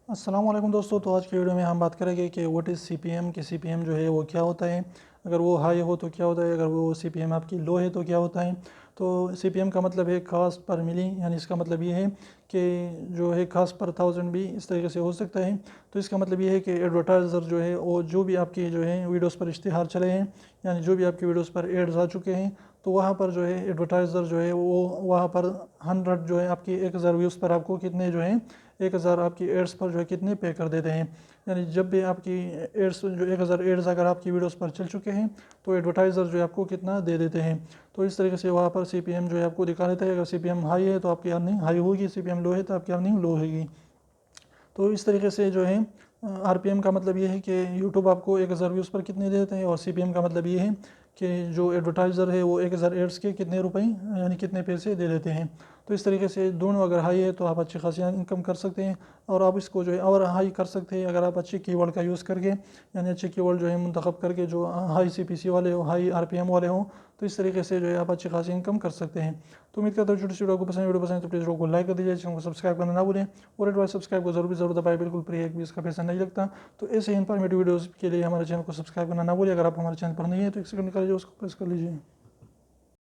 السلام علیکم دوستو، تو آج کی ویڈیو میں ہم بات کریں گے کہ what is C P M, کہ سی پی ایم جو ہے وہ کیا ہوتا ہے، اگر وہ ہائی ہو تو کیا ہوتا ہے، اگر وہ سی پی ایم آپ کی لو ہے تو کیا ہوتا ہے۔ تو سی پی ایم کا مطلب ہے کاسٹ پر ملی، یعنی اس کا مطلب یہ ہے کہ جو ہے کاسٹ پر 1000 بھی اس طریقے سے ہو سکتا ہے۔ تو اس کا مطلب یہ ہے کہ ایڈورٹائزر جو ہے وہ جو بھی آپ کی جو ہے ویڈیوز پر اشتہار چلے ہیں، یعنی جو بھی آپ کی ویڈیوز پر ایڈز آ چکے ہیں، تو وہاں پر جو ہے ایڈورٹائزر جو ہے وہ وہاں پر 100 جو ہے آپ کی 1000 ویوز پر آپ کو کتنے جو ہیں 1000 آپ کی ایڈس پر جو ہے کتنے پے کر دیتے ہیں۔ یعنی جب بھی آپ کی ایڈس جو 1000 ایڈز اگر آپ کی ویڈیوز پر چل چکے ہیں تو ایڈورٹائزر جو ہے آپ کو کتنا دے دیتے ہیں۔ تو اس طریقے سے وہاں پر سی پی ایم جو ہے آپ کو دکھا دیتا ہے۔ اگر سی پی ایم ہائی ہے تو آپ کی ارننگ ہائی ہوگی، سی پی ایم لو ہے تو آپ کی ارننگ لو ہوگی۔ تو اس طریقے سے جو ہے آر پی ایم کا مطلب یہ ہے کہ یوٹیوب آپ کو 1000 ویوز پر کتنے دیتے ہیں، اور سی پی ایم کا مطلب یہ ہے کہ جو ایڈورٹائزر ہے وہ 1000 ایڈس کے کتنے روپے یعنی کتنے پیسے دے دیتے ہیں۔ تو اس طریقے سے دونوں اگر ہائی ہے تو آپ اچھی خاصی انکم کر سکتے ہیں، اور آپ اس کو جو ہے اور ہائی کر سکتے ہیں اگر آپ اچھے کی ورڈ کا یوز کر کے، یعنی اچھے کی ورڈ جو ہے منتخب کر کے جو ہائی سی پی سی والے ہو، ہائی آر پی ایم والے ہوں، تو اس طریقے سے جو ہے آپ اچھی خاصی انکم کر سکتے ہیں۔ تو امید کرتا ہوں چھوٹی سی ویڈیو کو ویڈیو پسند ہے تو پلیز ویڈیو کو لائک کر دیجیے، چینل کو سبسکرائب کرنا نہ بھولیں، اور ایڈوائز سبسکرائب کو ضرور دبائیں، بالکل فری ہے، اس کا پیسہ نہیں لگتا۔ تو ایسے انفارمیٹیو ویڈیوز کے لیے ہمارے چینل کو سبسکرائب کرنا نہ بھولیں۔ اگر آپ ہمارے چینل پر نہیں ہیں تو ایک سیکنڈ نکالیے، اس کو پریس کر لیجیے۔